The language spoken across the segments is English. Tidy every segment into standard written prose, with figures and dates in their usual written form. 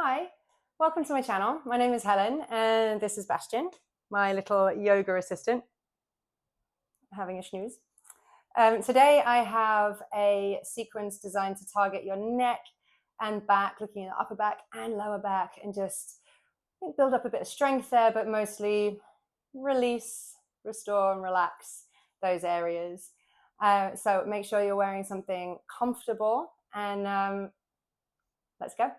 Hi, welcome to my channel. My name is Helen and this is Bastian, my little yoga assistant, having a snooze. Today I have a sequence designed to target your neck and back, looking at the upper back and lower back, and just build up a bit of strength there, but mostly release, restore and relax those areas. So make sure you're wearing something comfortable and let's go.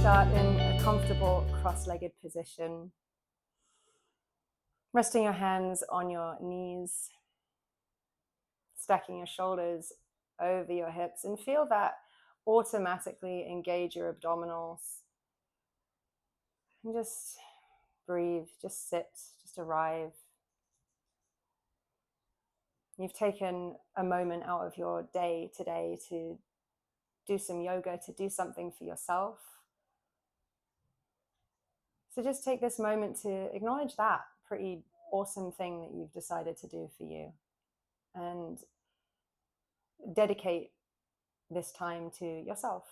Start in a comfortable cross-legged position, resting your hands on your knees, stacking your shoulders over your hips, and feel that automatically engage your abdominals. And just breathe, just sit, just arrive. You've taken a moment out of your day today to do some yoga, to do something for yourself. So just take this moment to acknowledge that pretty awesome thing that you've decided to do for you, and dedicate this time to yourself.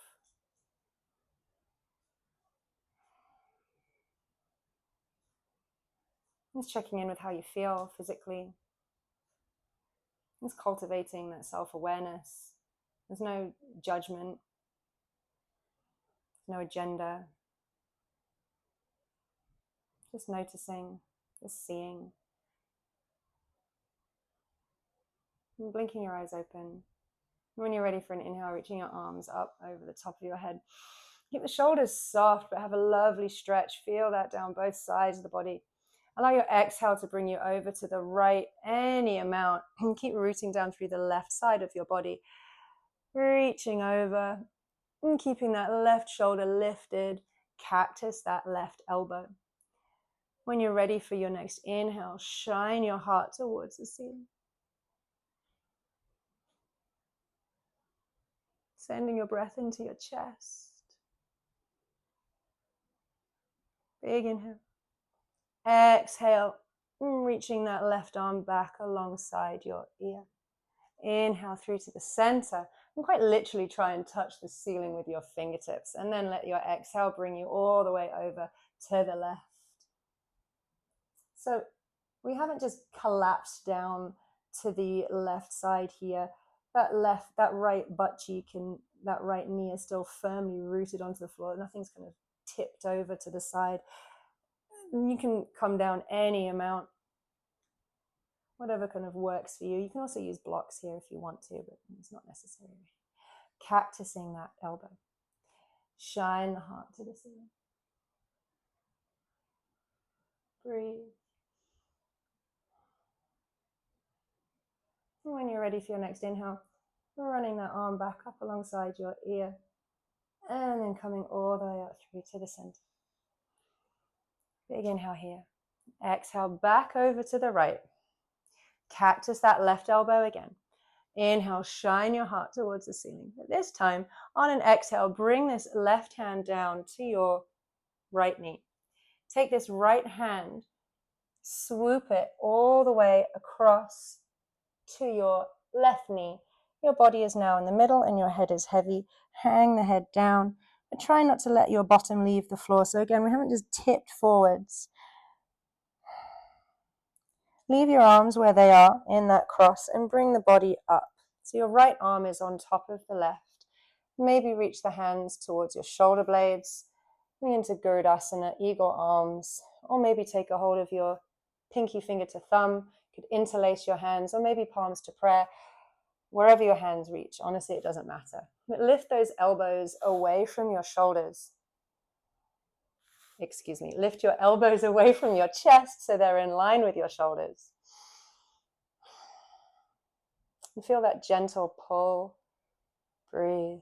Just checking in with how you feel physically. Just cultivating that self-awareness. There's no judgment, no agenda. Just noticing, just seeing. And blinking your eyes open. When you're ready for an inhale, reaching your arms up over the top of your head. Keep the shoulders soft, but have a lovely stretch. Feel that down both sides of the body. Allow your exhale to bring you over to the right, any amount. And keep rooting down through the left side of your body. Reaching over and keeping that left shoulder lifted. Cactus that left elbow. When you're ready for your next inhale, shine your heart towards the ceiling. Sending your breath into your chest. Big inhale. Exhale, reaching that left arm back alongside your ear. Inhale through to the center, and quite literally try and touch the ceiling with your fingertips, and then let your exhale bring you all the way over to the left. So we haven't just collapsed down to the left side here. That right butt cheek and that right knee is still firmly rooted onto the floor. Nothing's kind of tipped over to the side. You can come down any amount, whatever kind of works for you. You can also use blocks here if you want to, but it's not necessary. Cactusing that elbow. Shine the heart to the ceiling. Breathe. And when you're ready for your next inhale, running that arm back up alongside your ear, and then coming all the way up through to the center. Big inhale here. Exhale back over to the right. Cactus that left elbow again. Inhale, shine your heart towards the ceiling. But this time, on an exhale, bring this left hand down to your right knee. Take this right hand, swoop it all the way across to your left knee. Your body is now in the middle and your head is heavy. Hang the head down, but try not to let your bottom leave the floor. So again, we haven't just tipped forwards. Leave your arms where they are in that cross and bring the body up. So your right arm is on top of the left. Maybe reach the hands towards your shoulder blades. Bring into Gurudasana, eagle arms, or maybe take a hold of your pinky finger to thumb. You could interlace your hands, or maybe palms to prayer. Wherever your hands reach, honestly, it doesn't matter. But lift those elbows away from your shoulders. Lift your elbows away from your chest so they're in line with your shoulders. And feel that gentle pull. Breathe.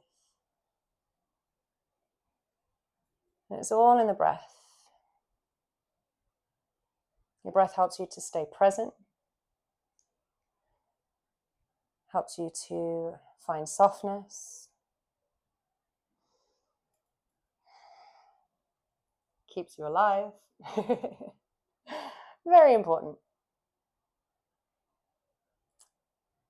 And it's all in the breath. Your breath helps you to stay present, helps you to find softness, keeps you alive. Very important.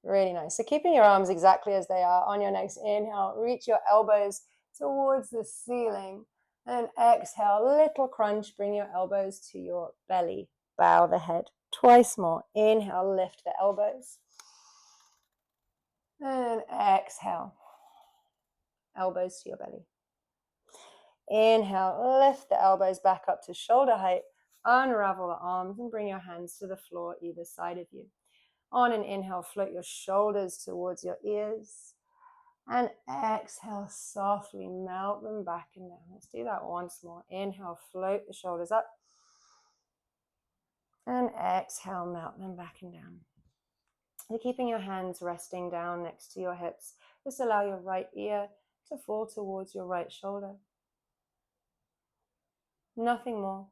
Really nice. So keeping your arms exactly as they are on your next inhale, reach your elbows towards the ceiling. And exhale, little crunch, bring your elbows to your belly. Bow the head. Twice more. Inhale, lift the elbows. And exhale, elbows to your belly. Inhale, lift the elbows back up to shoulder height. Unravel the arms and bring your hands to the floor either side of you. On an inhale, float your shoulders towards your ears. And exhale, softly melt them back and down. Let's do that once more. Inhale, float the shoulders up. And exhale, melt them back and down. You're keeping your hands resting down next to your hips. Just allow your right ear to fall towards your right shoulder. Nothing more.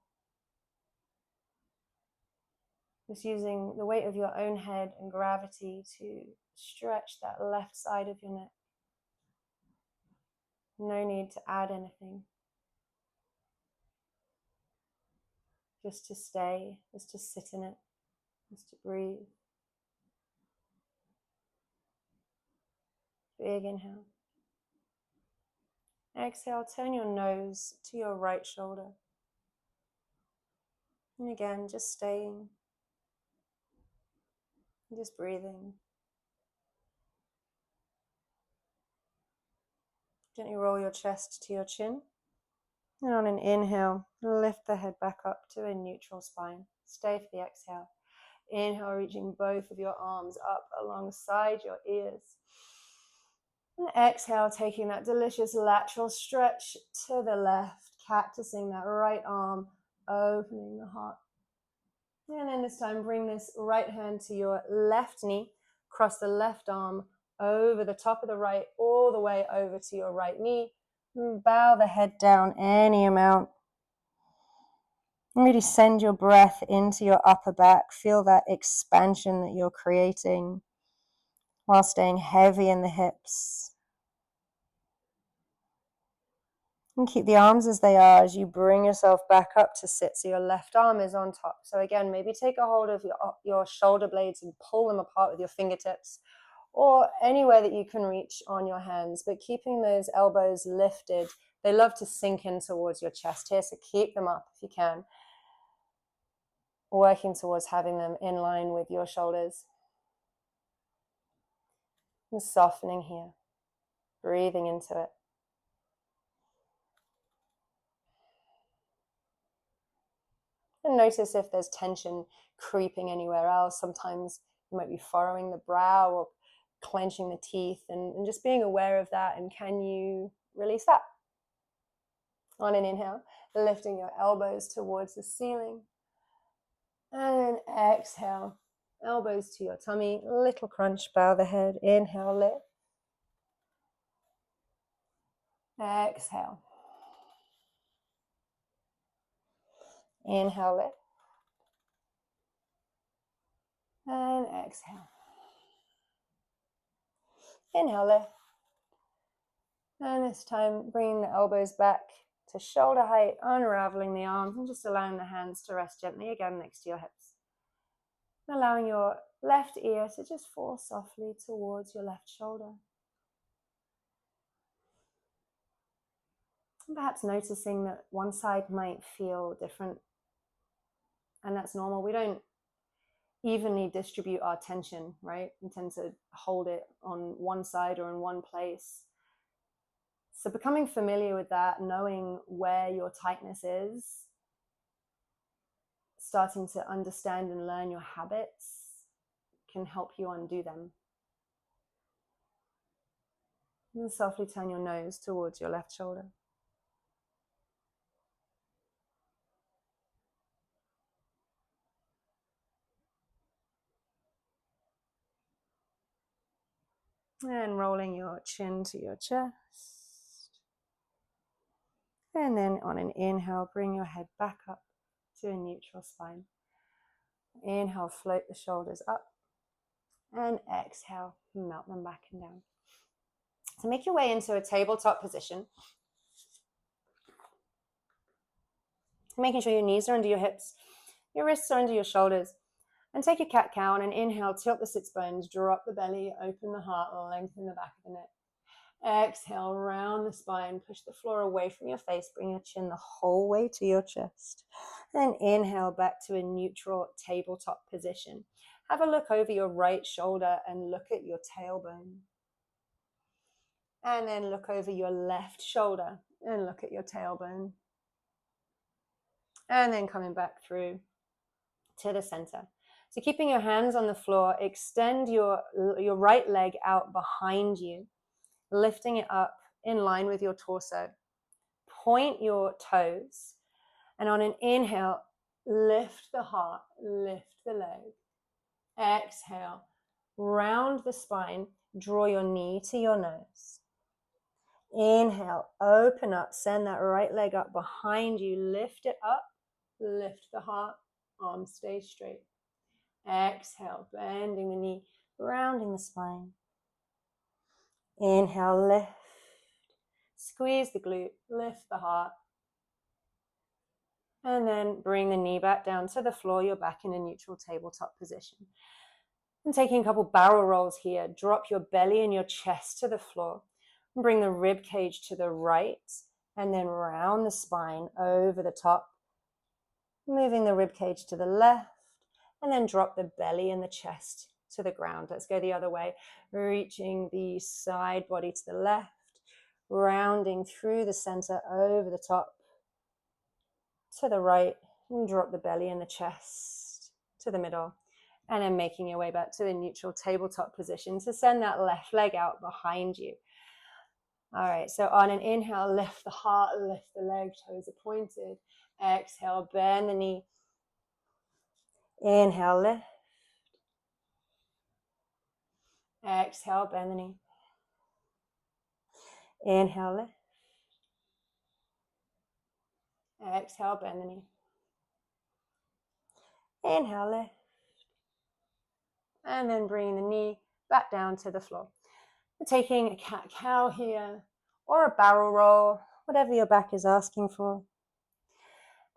Just using the weight of your own head and gravity to stretch that left side of your neck. No need to add anything. Just to stay, just to sit in it, just to breathe. Big inhale. Exhale, turn your nose to your right shoulder. And again, just staying, just breathing. Gently roll your chest to your chin. And on an inhale, lift the head back up to a neutral spine. Stay for the exhale. Inhale, reaching both of your arms up alongside your ears. And exhale, taking that delicious lateral stretch to the left, cactusing that right arm, opening the heart. And then this time, bring this right hand to your left knee, cross the left arm over the top of the right, all the way over to your right knee. And bow the head down any amount. And really send your breath into your upper back. Feel that expansion that you're creating while staying heavy in the hips. And keep the arms as they are as you bring yourself back up to sit. So your left arm is on top. So again, maybe take a hold of your shoulder blades and pull them apart with your fingertips, or anywhere that you can reach on your hands, but keeping those elbows lifted. They love to sink in towards your chest here, so keep them up if you can. Working towards having them in line with your shoulders. And softening here, breathing into it. And notice if there's tension creeping anywhere else. Sometimes you might be furrowing the brow or clenching the teeth, and just being aware of that. And can you release that? On an inhale, lifting your elbows towards the ceiling. And exhale, elbows to your tummy, little crunch, bow the head. Inhale, lift. Exhale. Inhale, lift. And exhale. Inhale, lift. And this time, bringing the elbows back to shoulder height, unraveling the arms, and just allowing the hands to rest gently again next to your hips. And allowing your left ear to just fall softly towards your left shoulder. And perhaps noticing that one side might feel different. And that's normal. We don't evenly distribute our tension, right? We tend to hold it on one side or in one place. So becoming familiar with that, knowing where your tightness is, starting to understand and learn your habits can help you undo them. And softly turn your nose towards your left shoulder. And rolling your chin to your chest. And then on an inhale, bring your head back up to a neutral spine. Inhale, float the shoulders up. And exhale, melt them back and down. So make your way into a tabletop position. Making sure your knees are under your hips, your wrists are under your shoulders. And take a cat-cow on an inhale, tilt the sits bones, drop the belly, open the heart, lengthen the back of the neck. Exhale, round the spine, push the floor away from your face, bring your chin the whole way to your chest. Then inhale back to a neutral tabletop position. Have a look over your right shoulder and look at your tailbone. And then look over your left shoulder and look at your tailbone. And then coming back through to the center. So keeping your hands on the floor, extend your right leg out behind you, lifting it up in line with your torso. Point your toes, and on an inhale, lift the heart, lift the leg. Exhale, round the spine, draw your knee to your nose. Inhale, open up, send that right leg up behind you, lift it up, lift the heart, arms stay straight. Exhale, bending the knee, rounding the spine. Inhale, lift, squeeze the glute, lift the heart. And then bring the knee back down to the floor. You're back in a neutral tabletop position. And taking a couple barrel rolls here, drop your belly and your chest to the floor. And bring the rib cage to the right, and then round the spine over the top. Moving the rib cage to the left, and then drop the belly and the chest to the ground. Let's go the other way. Reaching the side body to the left, rounding through the center over the top to the right, and drop the belly and the chest to the middle, and then making your way back to the neutral tabletop position to send that left leg out behind you. All right, so on an inhale, lift the heart, lift the leg, toes are pointed. Exhale, bend the knee. Inhale, lift. Exhale, bend the knee. Inhale, lift. Exhale, bend the knee. Inhale, lift. And then bringing the knee back down to the floor. We're taking a cat-cow here, or a barrel roll, whatever your back is asking for.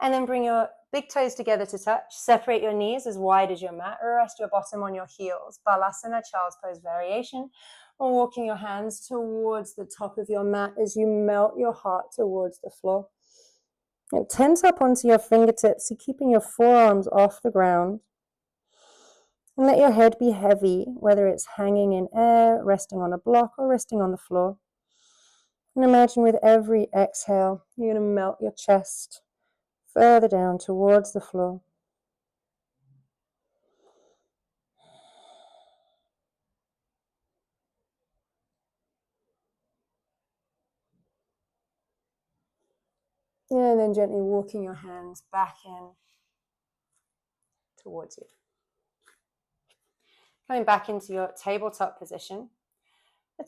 And then bring your big toes together to touch. Separate your knees as wide as your mat. Rest your bottom on your heels. Balasana, child's pose variation. Or walking your hands towards the top of your mat as you melt your heart towards the floor. And tense up onto your fingertips, so keeping your forearms off the ground. And let your head be heavy, whether it's hanging in air, resting on a block, or resting on the floor. And imagine with every exhale, you're going to melt your chest further down towards the floor. And then gently walking your hands back in towards you. Coming back into your tabletop position,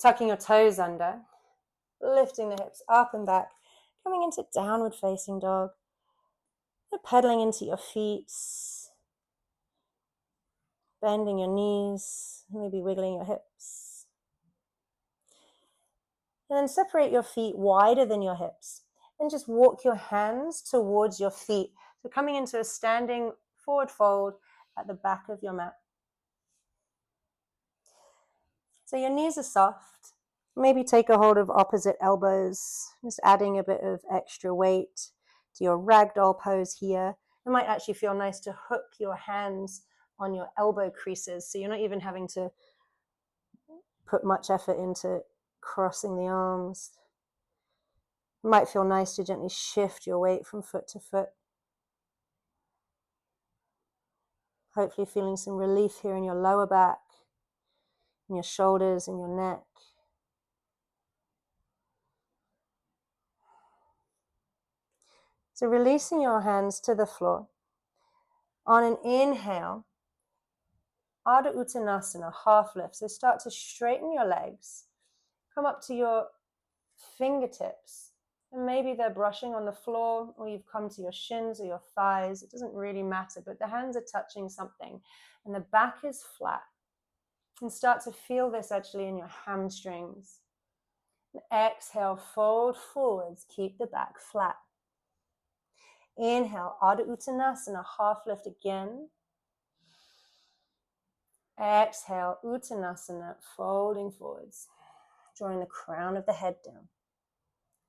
tucking your toes under, lifting the hips up and back, coming into downward facing dog, pedaling into your feet, bending your knees, maybe wiggling your hips. And then separate your feet wider than your hips and just walk your hands towards your feet. So coming into a standing forward fold at the back of your mat. So your knees are soft. Maybe take a hold of opposite elbows, just adding a bit of extra weight to your ragdoll pose here. It might actually feel nice to hook your hands on your elbow creases, so you're not even having to put much effort into crossing the arms. It might feel nice to gently shift your weight from foot to foot. Hopefully feeling some relief here in your lower back, in your shoulders, and your neck. So releasing your hands to the floor. On an inhale, Ardha Uttanasana, half lift. So start to straighten your legs. Come up to your fingertips. And maybe they're brushing on the floor, or you've come to your shins or your thighs. It doesn't really matter, but the hands are touching something. And the back is flat. And start to feel this actually in your hamstrings. And exhale, fold forwards. Keep the back flat. Inhale, Ardha Uttanasana, half lift again. Exhale, Uttanasana, folding forwards, drawing the crown of the head down.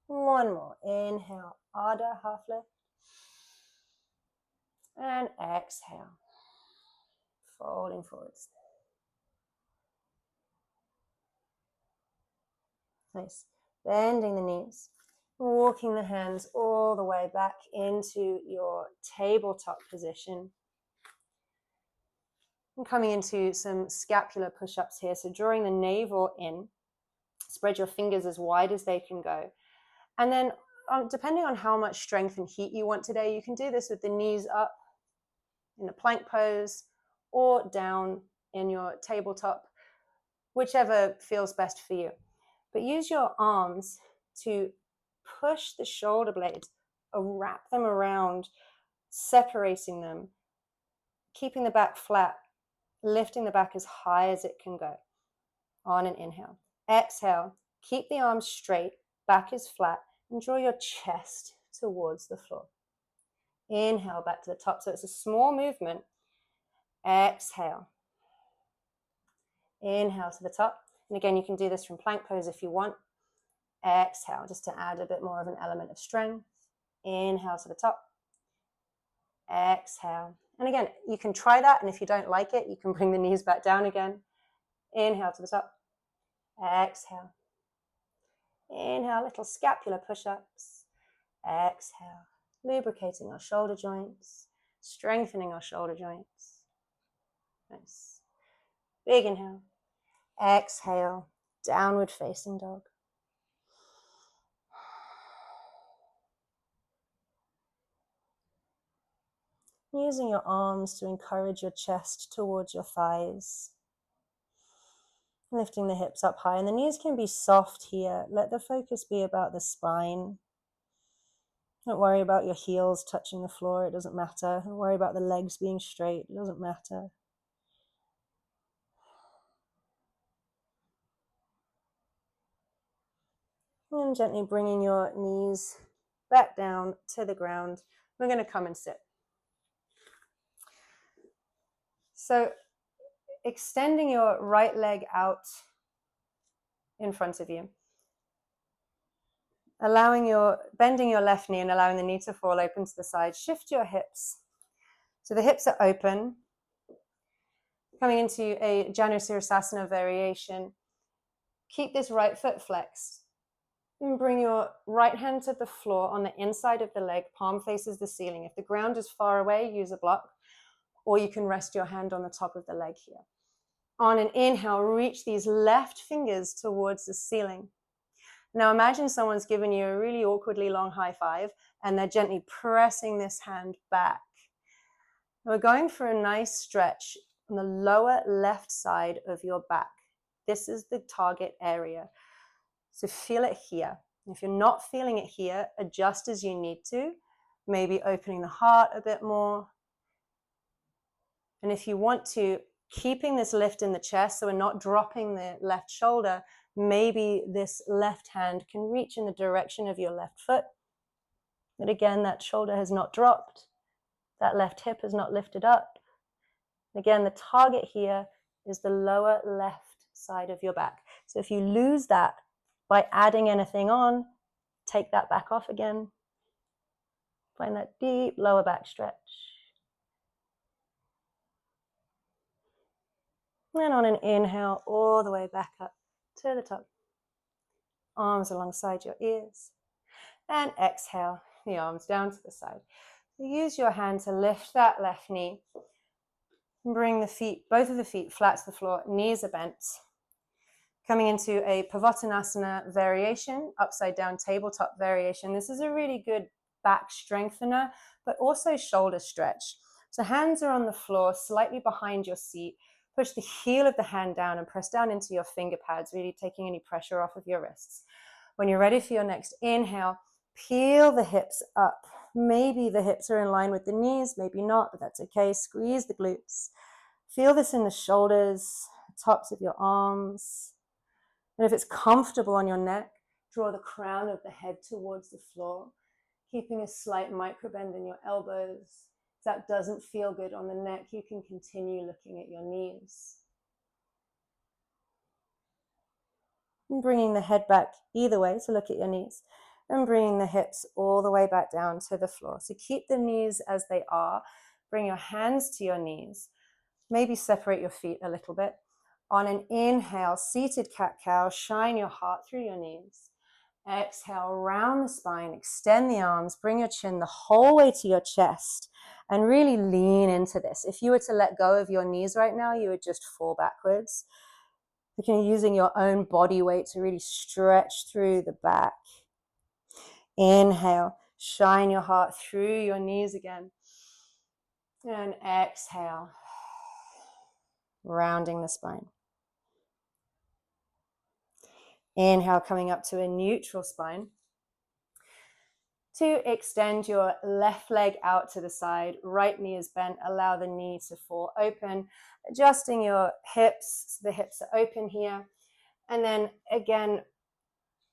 One more. Inhale, Ardha, half lift. And exhale, folding forwards. Nice. Bending the knees, walking the hands all the way back into your tabletop position. And coming into some scapular push-ups here. So drawing the navel in, spread your fingers as wide as they can go. And then depending on how much strength and heat you want today, you can do this with the knees up in a plank pose or down in your tabletop, whichever feels best for you. But use your arms to push the shoulder blades, wrap them around, separating them, keeping the back flat, lifting the back as high as it can go. On an inhale. Exhale, keep the arms straight, back is flat, and draw your chest towards the floor. Inhale, back to the top. So it's a small movement. Exhale. Inhale to the top. And again, you can do this from plank pose if you want. Exhale, just to add a bit more of an element of strength. Inhale to the top. Exhale. And again, you can try that, and if you don't like it, you can bring the knees back down again. Inhale to the top. Exhale. Inhale, little scapular push-ups. Exhale, lubricating our shoulder joints, strengthening our shoulder joints. Nice. Big inhale. Exhale, downward facing dog. Using your arms to encourage your chest towards your thighs. Lifting the hips up high, and the knees can be soft here. Let the focus be about the spine. Don't worry about your heels touching the floor, it doesn't matter. Don't worry about the legs being straight, it doesn't matter. And gently bringing your knees back down to the ground. We're going to come and sit. So extending your right leg out in front of you. Bending your left knee and allowing the knee to fall open to the side. Shift your hips. So the hips are open. Coming into a Janusirsasana variation. Keep this right foot flexed. And bring your right hand to the floor on the inside of the leg, palm faces the ceiling. If the ground is far away, use a block, or you can rest your hand on the top of the leg here. On an inhale, reach these left fingers towards the ceiling. Now imagine someone's given you a really awkwardly long high five, and they're gently pressing this hand back. We're going for a nice stretch on the lower left side of your back. This is the target area. So feel it here. If you're not feeling it here, adjust as you need to. Maybe opening the heart a bit more. And if you want to, keeping this lift in the chest so we're not dropping the left shoulder, maybe this left hand can reach in the direction of your left foot. But again, that shoulder has not dropped. That left hip has not lifted up. Again, the target here is the lower left side of your back. So if you lose that, by adding anything on, take that back off again. Find that deep lower back stretch. And on an inhale, all the way back up to the top. Arms alongside your ears. And exhale, the arms down to the side. Use your hand to lift that left knee. Bring the feet, both of the feet flat to the floor, knees are bent. Coming into a Pavottanasana variation, upside down tabletop variation. This is a really good back strengthener, but also shoulder stretch. So hands are on the floor, slightly behind your seat. Push the heel of the hand down and press down into your finger pads, really taking any pressure off of your wrists. When you're ready for your next inhale, peel the hips up. Maybe the hips are in line with the knees, maybe not, but that's okay. Squeeze the glutes. Feel this in the shoulders, tops of your arms. And if it's comfortable on your neck, draw the crown of the head towards the floor, keeping a slight micro bend in your elbows. If that doesn't feel good on the neck, you can continue looking at your knees. And bringing the head back either way to look at your knees, and bringing the hips all the way back down to the floor. So keep the knees as they are. Bring your hands to your knees. Maybe separate your feet a little bit. On an inhale, seated cat-cow, shine your heart through your knees. Exhale, round the spine, extend the arms, bring your chin the whole way to your chest, and really lean into this. If you were to let go of your knees right now, you would just fall backwards. You're using your own body weight to really stretch through the back. Inhale, shine your heart through your knees again. And exhale, rounding the spine. Inhale, coming up to a neutral spine. To extend your left leg out to the side, right knee is bent, allow the knee to fall open, adjusting your hips, so the hips are open here. And then again,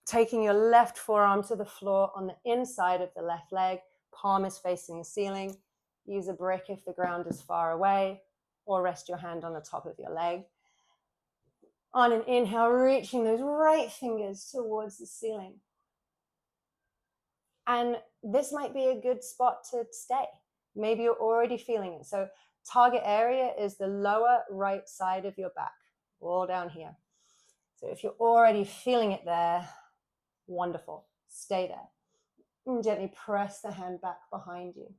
taking your left forearm to the floor on the inside of the left leg, palm is facing the ceiling. Use a brick if the ground is far away, or rest your hand on the top of your leg. On an inhale, reaching those right fingers towards the ceiling. And this might be a good spot to stay. Maybe you're already feeling it. So target area is the lower right side of your back, all down here. So if you're already feeling it there, wonderful, stay there. And gently press the hand back behind you.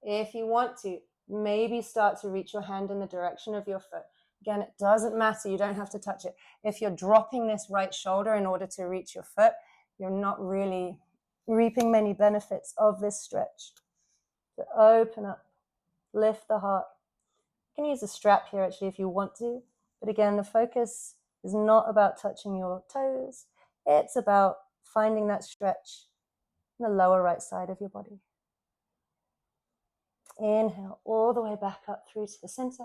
If you want to, maybe start to reach your hand in the direction of your foot. Again, it doesn't matter, you don't have to touch it. If you're dropping this right shoulder in order to reach your foot, you're not really reaping many benefits of this stretch. So open up, lift the heart. You can use a strap here actually if you want to, but again, the focus is not about touching your toes. It's about finding that stretch in the lower right side of your body. Inhale all the way back up through to the center.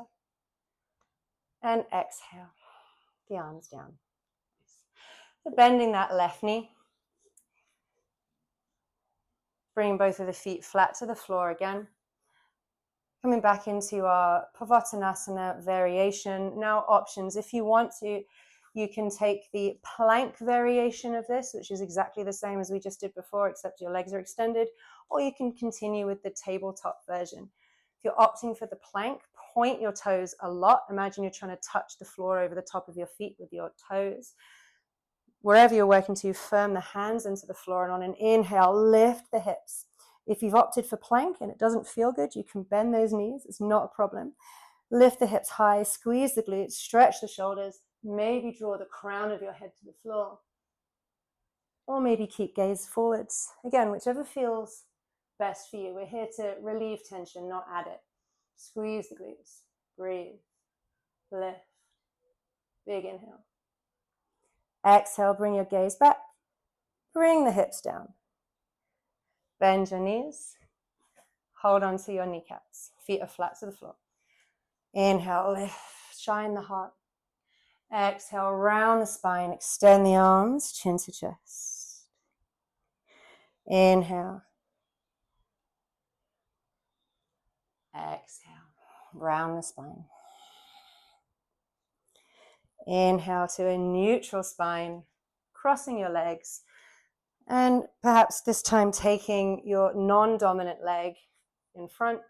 And exhale, the arms down. So bending that left knee. Bringing both of the feet flat to the floor again. Coming back into our Pavatanasana variation. Now options. If you want to, you can take the plank variation of this, which is exactly the same as we just did before, except your legs are extended, or you can continue with the tabletop version. If you're opting for the plank, point your toes a lot. Imagine you're trying to touch the floor over the top of your feet with your toes. Wherever you're working to, firm the hands into the floor, and on an inhale, lift the hips. If you've opted for plank and it doesn't feel good, you can bend those knees. It's not a problem. Lift the hips high, squeeze the glutes, stretch the shoulders, maybe draw the crown of your head to the floor. Or maybe keep gaze forwards. Again, whichever feels best for you. We're here to relieve tension, not add it. Squeeze the glutes, breathe, lift, big inhale. Exhale, bring your gaze back, bring the hips down. Bend your knees, hold on to your kneecaps. Feet are flat to the floor. Inhale, lift, shine the heart. Exhale, round the spine, extend the arms, chin to chest. Inhale. Exhale, round the spine. Inhale to a neutral spine, crossing your legs. And perhaps this time taking your non-dominant leg in front,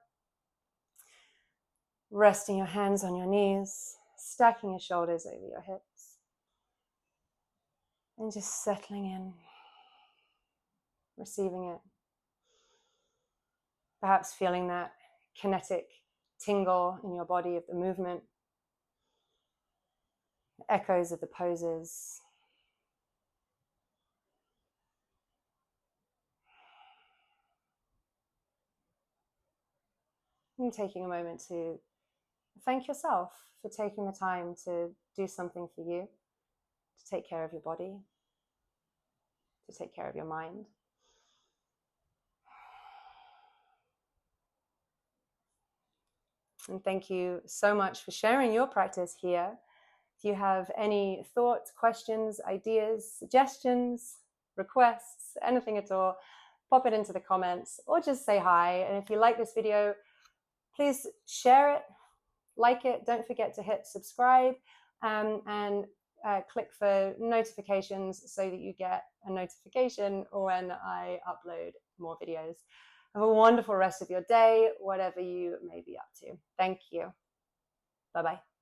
resting your hands on your knees, stacking your shoulders over your hips, and just settling in, receiving it. Perhaps feeling that kinetic tingle in your body of the movement, echoes of the poses. And taking a moment to thank yourself for taking the time to do something for you, to take care of your body, to take care of your mind. And thank you so much for sharing your practice here. If you have any thoughts, questions, ideas, suggestions, requests, anything at all, pop it into the comments or just say hi. And if you like this video, please share it, like it. Don't forget to hit subscribe. And click for notifications so that you get a notification when I upload more videos. Have a wonderful rest of your day, whatever you may be up to. Thank you. Bye-bye.